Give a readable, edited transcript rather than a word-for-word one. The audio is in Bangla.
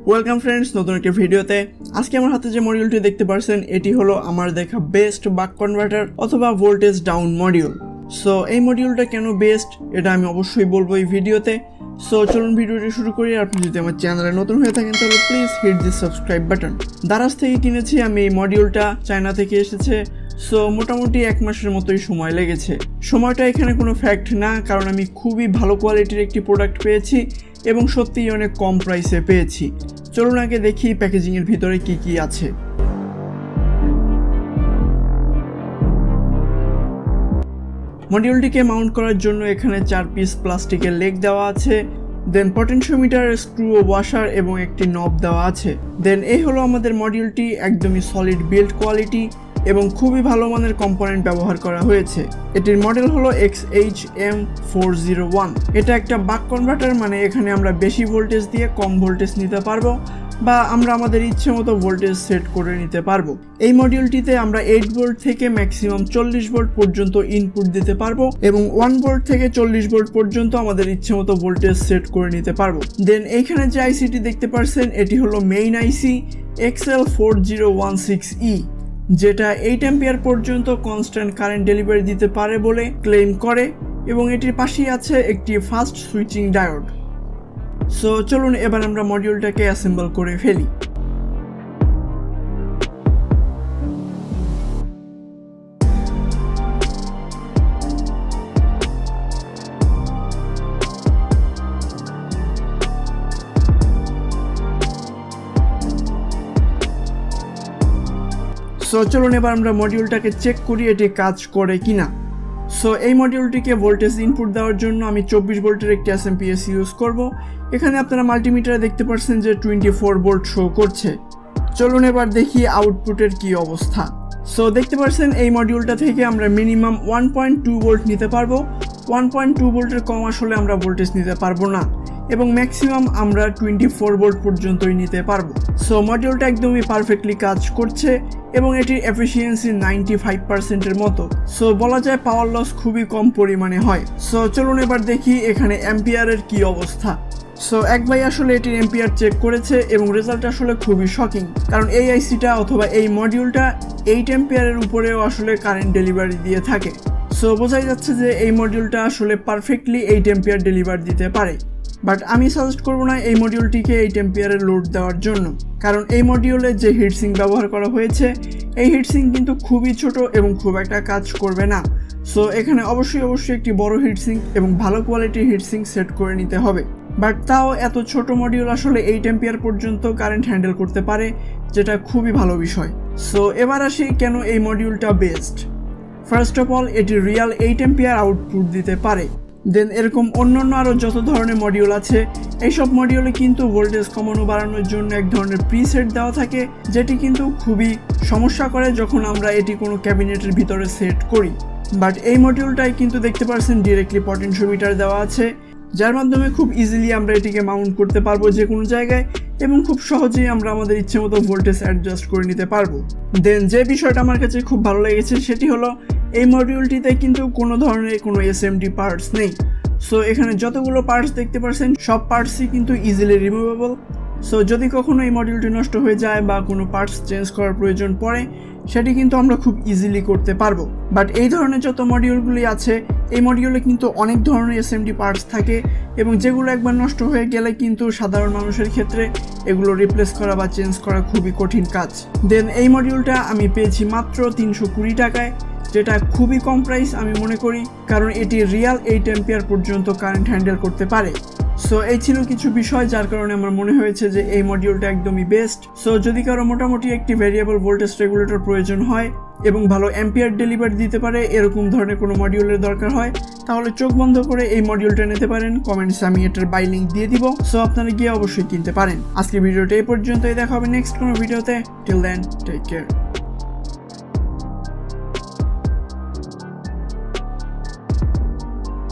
ওয়েলকাম ফ্রেন্ডস, নতুন একটা ভিডিওতে। আজকে আমার হাতে যে মডিউলটি দেখতে পাচ্ছেন এটি হলো আমার দেখা বেস্ট বাক কনভার্টার অথবা ভোল্টেজ ডাউন মডিউল। সো এই মডিউলটা কেন বেস্ট এটা আমি অবশ্যই বলবো এই ভিডিওতে। সো চলুন ভিডিওটি শুরু করি। আপনি যদি আমার চ্যানেলে নতুন হয়ে থাকেন তাহলে please hit this subscribe button. Daraz থেকে কিনেছি আমি এই মডিউলটা, চায়না থেকে এসেছে। সো মোটামুটি 1 মাসের মতোই সময় লেগেছে। সময়টা এখানে কোনো ফ্যাক্ট না, কারণ আমি খুবই ভালো কোয়ালিটির একটি প্রোডাক্ট পেয়েছি এবং সত্যিই অনেক কম প্রাইসে পেয়েছি। চলুন আগে দেখি প্যাকেজিংয়ের ভিতরে কি কি আছে। মডিউলটিকে মাউন্ট করার জন্য এখানে 4 পিস প্লাস্টিকের লেগ দেওয়া আছে, দেন পটেনশিওমিটার, স্ক্রু, ওয়াশার এবং একটি নব দেওয়া আছে। দেন এই হলো আমাদের মডিউলটি, একদমই সলিড বিল্ড কোয়ালিটি এবং খুবই ভালো মানের কম্পোনেন্ট ব্যবহার করা হয়েছে। এটির মডেল হলো XL-4016E। এটা একটা বাক কনভার্টার, মানে এখানে আমরা বেশি ভোল্টেজ দিয়ে কম ভোল্টেজ নিতে পারবো বা আমরা আমাদের ইচ্ছে মতো ভোল্টেজ সেট করে নিতে পারবো। এই মডিউলটিতে আমরা 8 ভোল্ট থেকে ম্যাক্সিমাম 40 ভোল্ট পর্যন্ত ইনপুট দিতে পারবো এবং 1 ভোল্ট থেকে 40 ভোল্ট পর্যন্ত আমাদের ইচ্ছে মতো ভোল্টেজ সেট করে নিতে পারবো। দেন এইখানে যে আইসিটি দেখতে পাচ্ছেন এটি হলো মেইন আইসি XL-4016E, যেটা 8 অ্যাম্পিয়ার পর্যন্ত কনস্ট্যান্ট কারেন্ট ডেলিভারি দিতে পারে বলে ক্লেম করে এবং এটির পাশেই আছে একটি ফাস্ট সুইচিং ডায়োড। সো চলুন এবার আমরা মডিউলটাকে অ্যাসেম্বল করে ফেলি। সো চলুন এবার আমরা মডিউলটাকে চেক করি এটি কাজ করে কিনা। সো এই মডিউলটিকে ভোল্টেজ ইনপুট দেওয়ার জন্য আমি 24 ভোল্টের একটি এসএমপিএস ইউজ করব। এখানে আপনারা মাল্টিমিটারে দেখতে পাচ্ছেন যে 24 ভোল্ট শো করছে। চলুন এবার দেখি আউটপুটের কি অবস্থা। সো দেখতে পাচ্ছেন এই মডিউলটা থেকে আমরা মিনিমাম 1.2 ভোল্ট নিতে পারবো। 1.2 ভোল্টের কম আসলে আমরা ভোল্টেজ নিতে পারবো না এবং ম্যাক্সিমাম আমরা 24 ভোল্ট পর্যন্তই নিতে পারবো। সো মডিউলটা একদমই পারফেক্টলি কাজ করছে এবং এটির এফিসিয়েন্সি 95%-এর মতো। সো বলা যায় পাওয়ার লস খুবই কম পরিমাণে হয়। সো চলুন এবার দেখি এখানে অ্যাম্পিয়ারের কি অবস্থা। সো এক ভাই আসলে এটির অ্যাম্পিয়ার চেক করেছে এবং রেজাল্ট আসলে খুবই শকিং, কারণ এই আইসিটা অথবা এই মডিউলটা 8 অ্যাম্পিয়ারের উপরেও আসলে কারেন্ট ডেলিভারি দিয়ে থাকে। সো বোঝাই যাচ্ছে যে এই মডিউলটা আসলে পারফেক্টলি 8 অ্যাম্পিয়ার ডেলিভার দিতে পারে। বাট আমি সাজেস্ট করবো না এই মডিউলটিকে 8 অ্যাম্পিয়ারের লোড দেওয়ার জন্য, কারণ এই মডিউলে যে হিটসিং ব্যবহার করা হয়েছে এই হিটসিং কিন্তু খুবই ছোট এবং খুব একটা কাজ করবে না। সো এখানে অবশ্যই একটি বড় হিটসিং এবং ভালো কোয়ালিটির হিটসিং সেট করে নিতে হবে। বাট তাও এত ছোট মডিউল আসলে 8 অ্যাম্পিয়ার পর্যন্ত কারেন্ট হ্যান্ডেল করতে পারে, যেটা খুবই ভালো বিষয়। সো এবার আসি কেন এই মডিউলটা বেস্ট। ফার্স্ট অফ অল, এটি রিয়াল 8 অ্যাম্পিয়ার আউটপুট দিতে পারে। দেন এরকম অন্যান্য আরও যত ধরনের মডিউল আছে এইসব মডিউলে কিন্তু ভোল্টেজ কমানো বাড়ানোর জন্য এক ধরনের প্রিসেট দেওয়া থাকে, যেটি কিন্তু খুবই সমস্যা করে যখন আমরা এটি কোনো ক্যাবিনেটের ভিতরে সেট করি। বাট এই মডিউলটায় কিন্তু দেখতে পাচ্ছেন ডিরেক্টলি পটেনশিওমিটার দেওয়া আছে, যার মাধ্যমে খুব ইজিলি আমরা এটিকে মাউন্ট করতে পারবো যে কোনো জায়গায় এবং খুব সহজেই আমরা আমাদের ইচ্ছে মতো ভোল্টেজ অ্যাডজাস্ট করে নিতে পারবো। দেন যে বিষয়টা আমার কাছে খুব ভালো লেগেছে সেটি হলো এই মডিউলটিতে কিন্তু কোনো ধরনের কোনো এসএমডি পার্টস নেই। সো এখানে যতগুলো পার্টস দেখতে পাচ্ছেন সব পার্টসই কিন্তু ইজিলি রিমুভেবল। সো যদি কখনো এই মডিউলটি নষ্ট হয়ে যায় বা কোনো পার্টস চেঞ্জ করার প্রয়োজন পড়ে সেটি কিন্তু আমরা খুব ইজিলি করতে পারবো। বাট এই ধরনের যত মডিউলগুলি আছে এই মডিউলে কিন্তু অনেক ধরনের এসএমডি পার্টস থাকে এবং যেগুলো একবার নষ্ট হয়ে গেলে কিন্তু সাধারণ মানুষের ক্ষেত্রে এগুলো রিপ্লেস করা বা চেঞ্জ করা খুবই কঠিন কাজ। দেন এই মডিউলটা আমি পেয়েছি মাত্র 320 টাকায়, যেটা খুবই কম প্রাইস আমি মনে করি, কারণ এটি রিয়াল 8 অ্যাম্পিয়ার পর্যন্ত কারেন্ট হ্যান্ডেল করতে পারে। সো এই ছিল কিছু বিষয় যার কারণে আমার মনে হয়েছে যে এই মডিউলটা একদমই বেস্ট। সো যদি কারো মোটামুটি একটি ভেরিয়েবল ভোল্টেজ রেগুলেটর প্রয়োজন হয় এবং ভালো অ্যাম্পিয়ার ডেলিভারি দিতে পারে এরকম ধরনের কোনো মডিউলের দরকার হয় তাহলে চোখ বন্ধ করে এই মডিউলটা নিতে পারেন। কমেন্টসে আমি এটার বাই লিঙ্ক দিয়ে দিব, সো আপনারা গিয়ে অবশ্যই কিনতে পারেন। আজকে ভিডিওটা এই পর্যন্তই, দেখা হবে নেক্সট কোনো ভিডিওতে। Till then, take care.